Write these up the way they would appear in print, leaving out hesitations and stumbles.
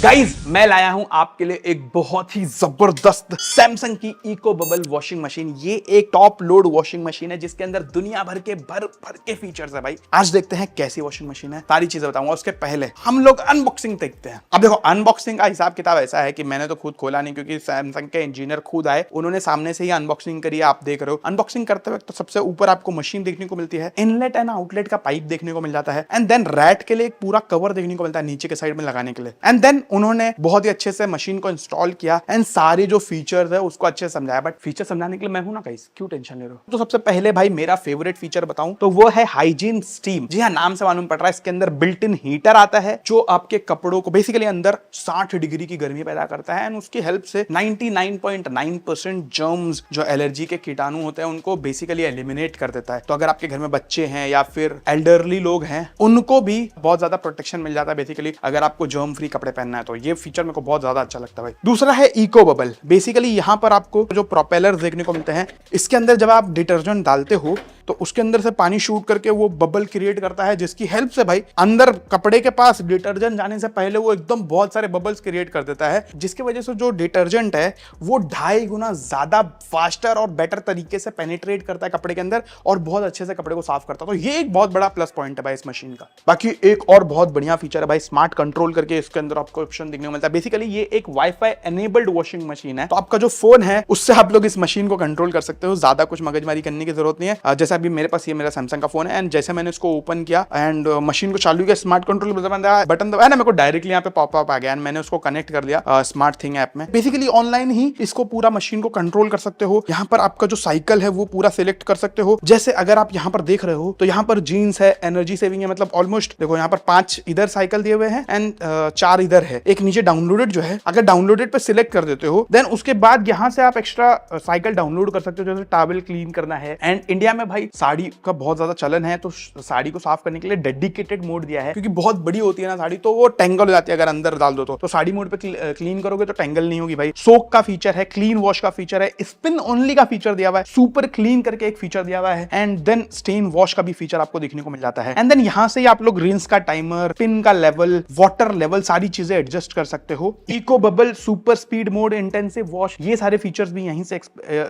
Guys मैं लाया हूं आपके लिए एक बहुत ही जबरदस्त सैमसंग की इको बबल वॉशिंग मशीन। ये एक टॉप लोड वॉशिंग मशीन है जिसके अंदर दुनिया भर के फीचर्स है भाई। आज देखते हैं कैसी वॉशिंग मशीन है, सारी चीजें बताऊंगा। उसके पहले हम लोग अनबॉक्सिंग देखते हैं। अब देखो अनबॉक्सिंग का हिसाब किताब ऐसा है कि मैंने तो खुद खोला नहीं क्योंकि सैमसंग के इंजीनियर खुद आए, उन्होंने सामने से ही अनबॉक्सिंग करी है। आप देख रहे हो अनबॉक्सिंग करते वक्त तो सबसे ऊपर आपको मशीन देखने को मिलती है, इनलेट एंड आउटलेट का पाइप देखने को मिल जाता है, एंड देन रैट के लिए एक पूरा कवर देखने को मिलता है नीचे के साइड में लगाने के लिए। एंड देन उन्होंने बहुत ही अच्छे से मशीन को इंस्टॉल किया एंड सारे जो फीचर्स है उसको अच्छे से समझाया। बट फीचर समझाने के लिए मैं हूं ना गाइस, क्यों टेंशन ले रहे हो। तो सबसे पहले भाई मेरा फेवरेट फीचर बताऊं तो वो है हाइजीन स्टीम। जी हाँ, नाम से मालूम पड़ रहा है इसके अंदर बिल्ट इन हीटर आता है जो आपके कपड़ों को बेसिकली अंदर 60 डिग्री की गर्मी पैदा करता है एंड उसकी हेल्प से 99.9% जर्म्स जो एलर्जी के कीटाणु होते हैं उनको बेसिकली एलिमिनेट कर देता है। तो अगर आपके घर में बच्चे हैं या फिर एल्डरली लोग हैं उनको भी बहुत ज्यादा प्रोटेक्शन मिल जाता है बेसिकली, अगर आपको जर्म फ्री कपड़े पहनना है तो। ये फीचर मेरे को बहुत ज्यादा अच्छा लगता है भाई। दूसरा है इको बबल। बेसिकली यहां पर आपको जो प्रोपेलर देखने को मिलते हैं, इसके अंदर जब आप डिटर्जेंट डालते हो तो उसके अंदर से पानी शूट करके वो बबल क्रिएट करता है, जिसकी हेल्प से भाई अंदर कपड़े के पास डिटर्जेंट जाने से पहले वो एकदम बहुत सारे बबल्स क्रिएट कर देता है, जिसकी वजह से जो डिटर्जेंट है वो 2.5 गुना ज्यादा फास्टर और बेटर तरीके से पेनिट्रेट करता है कपड़े के अंदर और बहुत अच्छे से कपड़े को साफ करता है। तो ये एक बहुत बड़ा प्लस पॉइंट है भाई इस मशीन का। बाकी एक और बहुत बढ़िया फीचर है भाई, स्मार्ट कंट्रोल करके इसके अंदर आपको ऑप्शन देखने को मिलता है। बेसिकली ये एक वाईफाई एनेबल्ड वॉशिंग मशीन है, तो आपका जो फोन है उससे आप लोग इस मशीन को कंट्रोल कर सकते हो। ज्यादा कुछ मगजमारी करने की जरूरत नहीं है। जैसे अभी मेरे पास ये मेरा सैमसंग का फोन है एंड जैसे मैंने इसको ओपन किया एंड मशीन को चालू किया, स्मार्ट कंट्रोल बटन दबाया ना, मेरे को डायरेक्टली यहाँ पे पॉपअप आ गया एंड मैंने उसको कनेक्ट कर दिया स्मार्ट थिंग ऐप में। बेसिकली ऑनलाइन ही इसको पूरा मशीन को कंट्रोल कर सकते हो। यहाँ पर आपका जो साइकिल है वो पूरा सिलेक्ट कर सकते हो। जैसे अगर आप यहाँ पर देख रहे हो तो यहाँ पर जीन्स है, एनर्जी सेविंग है, मतलब ऑलमोस्ट देखो यहाँ पर 5 इधर साइकिल दिए हुए हैं एंड 4 इधर है। एक नीचे डाउनलोडेड जो है, अगर डाउनलोडेड पे सिलेक्ट कर देते हो देन उसके बाद यहाँ से आप एक्स्ट्रा साइकिल डाउनलोड कर सकते हो, जैसे टॉवल क्लीन करना है। एंड इंडिया में भाई साड़ी का बहुत ज्यादा चलन है, तो साड़ी को साफ करने के लिए डेडिकेटेड मोड दिया है, क्योंकि बहुत बड़ी होती है ना साड़ी तो वो टेंगल हो जाती है अगर अंदर डाल दो तो साड़ी मोड पे क्लीन करोगे तो टेंगल नहीं होगी भाई। सोक का फीचर है, क्लीन वॉश का फीचर है, स्पिन ओनली का फीचर दिया हुआ है, सुपर क्लीन करके एक फीचर दिया हुआ है एंड देन स्टेन वॉश का भी फीचर आपको देखने को मिल जाता है। एंड देन यहाँ से आप लोग रिंस का टाइमर, पिन का लेवल, वाटर लेवल, सारी चीजें एडजस्ट कर सकते हो। Eco bubble, super speed mode, intensive wash, ये सारे फीचर्स भी यहीं से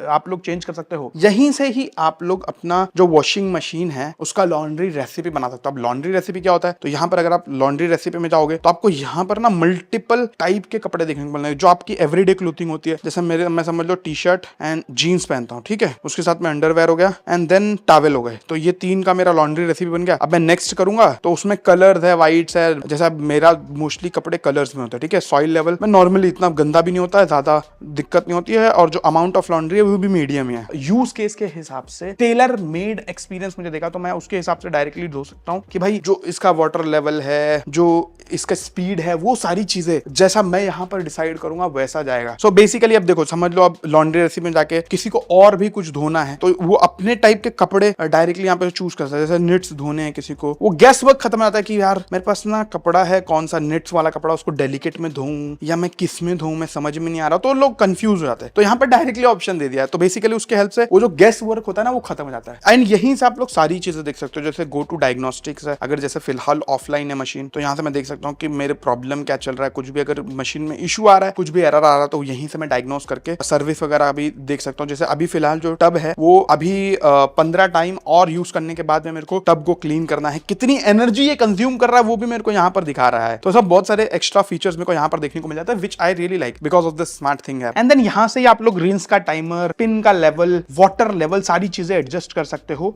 आप लोग चेंज कर सकते हो। यहीं से ही आप लोग अपना जो वॉशिंग मशीन है उसका लॉन्ड्री रेसिपी बना सकते हो। अब लॉन्ड्री रेसिपी क्या होता है, तो यहाँ पर अगर आप लॉन्ड्री रेसिपी में जाओगे तो आपको यहाँ पर ना मल्टीपल टाइप के कपड़े देखने को मिलेंगे जो आपकी एवरीडे क्लोथिंग होती है। जैसे मैं समझ लो टी शर्ट एंड जीन्स पहनता हूँ, ठीक है, उसके साथ में अंडरवेयर हो गया एंड देन टॉवल हो गए, तो ये 3 का मेरा लॉन्ड्री रेसिपी बन गया। अब मैं नेक्स्ट करूंगा तो उसमें कलर्स है, व्हाइट्स है, जैसा मेरा मोस्टली कपड़े कलर्स में होता है, ठीक है। सॉइल लेवल में नॉर्मली इतना गंदा भी नहीं होता है, ज्यादा दिक्कत नहीं होती है और जो अमाउंट ऑफ लॉन्ड्री है वो भी मीडियम है। यूज केस के हिसाब से टेलर मेड एक्सपीरियंस मुझे देखा तो मैं उसके हिसाब से डायरेक्टली धो सकता हूँ कि भाई जो इसका वाटर लेवल है, जो इसका स्पीड है, वो सारी चीजें जैसा मैं यहाँ पर डिसाइड करूंगा वैसा जाएगा। सो बेसिकली अब देखो समझ लो, अब लॉन्ड्री रेसिपी में जाके किसी को और भी कुछ धोना है तो वो अपने टाइप के कपड़े डायरेक्टली यहाँ पे चूज कर सकता है। जैसे निट्स धोने हैं किसी को, वो गैस वर्क खत्म हो जाता है कि यार मेरे पास ना कपड़ा है, कौन सा निट्स वाला कपड़ा, उसको डेलिकेट में धोऊं या मैं किस में धोऊं, मैं समझ में नहीं आ रहा, तो लोग कंफ्यूज हो जाते हैं। तो यहाँ पर डायरेक्टली ऑप्शन दे दिया है, तो बेसिकली उसके हेल्प से वो जो गैस वर्क होता है ना वो खत्म हो जाता है। एंड यहीं से आप लोग सारी चीजें देख सकते हो, जैसे गो टू डायग्नोस्टिक्स है, अगर जैसे फिलहाल ऑफलाइन है मशीन तो यहाँ से मैं देख सकता हूँ कि मेरे प्रॉब्लम क्या चल रहा है, कुछ भी अगर मशीन में इशू आ रहा है, कुछ भी एरर आ रहा है तो यहीं से मैं डायग्नोस करके सर्विस वगैरह अभी देख सकता हूँ। जैसे अभी फिलहाल जो टब है वो अभी 15 टाइम और यूज करने के बाद में मेरे को टब को क्लीन करना है, कितनी एनर्जी ये कंज्यूम कर रहा है वो भी मेरे को यहाँ पर दिखा रहा है। तो सब बहुत सारे एक्स्ट्रा फीचर्स मेरे को यहाँ पर देखने को मिल जाता है which I really like because of this smart thing है। एंड देन यहाँ से आप लोग रिंस का टाइमर, पिन का लेवल, वाटर लेवल, सारी चीजें एडजस्ट कर सकते हो।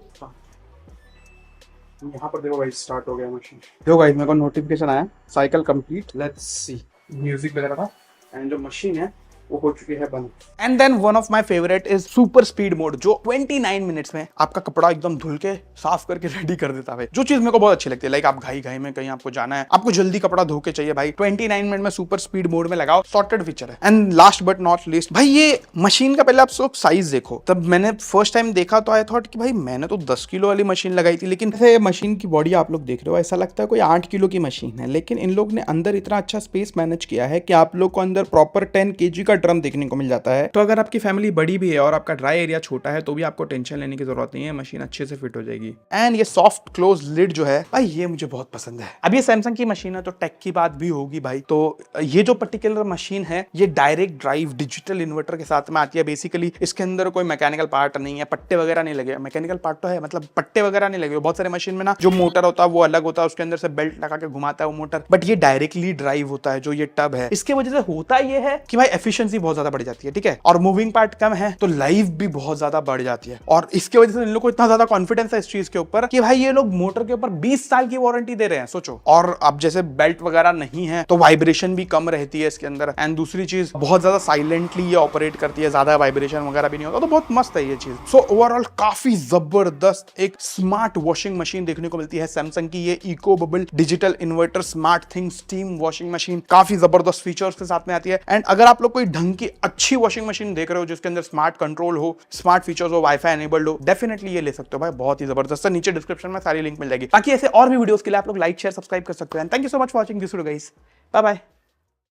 यहाँ पर देखो भाई स्टार्ट हो गया मशीन। देखो गाइस मेरे को नोटिफिकेशन आया cycle complete, let's see, music बजा रहा था एंड जो मशीन है वो हो चुकी है बंद। And then one of my favourite is super speed mode, जो 29 मिनट्स में आपका कपड़ा एकदम धुल के साफ करके रेडी कर देता है। जो चीज मेरे को बहुत अच्छी लगती है, लाइक आप घाई में कहीं आपको जाना है, आपको जल्दी कपड़ा धो के चाहिए भाई, 29 मिनट में सुपर स्पीड मोड में लगाओ, सॉर्टेड फीचर है। And last but not least भाई ये मशीन का पहले आप लोग साइज देखो। तब मैंने फर्स्ट टाइम देखा तो आई थॉट कि भाई मैंने तो 10 किलो वाली मशीन लगाई थी, लेकिन मशीन की बॉडी आप लोग देख रहे हो ऐसा लगता है कोई 8 किलो की मशीन है, लेकिन इन लोग ने अंदर इतना अच्छा स्पेस मैनेज किया है कि आप लोग को अंदर प्रॉपर 10 kg का ड्रम देखने को मिल जाता है। तो अगर आपकी फैमिली बड़ी भी है और आपका ड्राई एरिया छोटा है तो भी आपको टेंशन लेने की जरूरत नहीं है, मशीन अच्छे से फिट हो जाएगी। एंड ये सॉफ्ट क्लोज लिड जो है भाई ये मुझे बहुत पसंद है। अब ये सैमसंग की मशीन है तो टेक की बात भी होगी भाई। तो ये जो पर्टिकुलर मशीन है ये डायरेक्ट ड्राइव डिजिटल इन्वर्टर के साथ में आती है। बेसिकली इसके अंदर कोई मैकेनिकल पार्ट नहीं है, पट्टे वगैरह नहीं लगे। मैकेनिकल पार्ट तो है, मतलब पट्टे वगैरह नहीं लगे। बहुत सारे मशीन में ना जो मोटर होता है वो अलग होता है, उसके अंदर से बेल्ट लगा के घुमाता है वो मोटर, बट ये डायरेक्टली ड्राइव होता है जो ये टब है। इसके वजह से होता ये है कि भाई एफिशिएंसी बहुत ज्यादा बढ़ जाती है, ठीक है, और मूविंग पार्ट कम है तो लाइफ भी बहुत ज्यादा बढ़ जाती है। और इसके वजह से इन लोगों को इतना ज्यादा कॉन्फिडेंस है इस चीज के ऊपर कि भाई ये लोग मोटर के ऊपर 20 साल की वारंटी दे रहे हैं, सोचो। और अब जैसे बेल्ट वगैरह नहीं है तो वाइब्रेशन भी कम रहती है इसके अंदर। एंड दूसरी चीज बहुत ज्यादा साइलेंटली ये ऑपरेट करती है, ज्यादा वाइब्रेशन वगैरह भी नहीं होता, तो बहुत मस्त है ये चीज। सो ओवरऑल काफी जबरदस्त एक स्मार्ट वॉशिंग मशीन देखने को मिलती है सैमसंग की। ये eco bubble digital inverter smart thing steam washing machine काफी जबरदस्त फीचर्स के साथ में आती है। एंड अगर आप लोग कोई ढंग की अच्छी वॉशिंग मशीन देख रहे हो जिसके अंदर स्मार्ट कंट्रोल हो, स्मार्ट फीचर्स हो, वाईफाई एनेबल्ड हो, डेफिनेटली ये ले सकते हो भाई, बहुत ही जबरदस्त है। नीचे डिस्क्रिप्शन में सारी लिंक मिल जाएगी। बाकी ऐसे और भी वीडियोस के लिए आप लोग लाइक शेयर सब्सक्राइब कर सकते हैं। Thank you so much for watching this video guys, bye bye.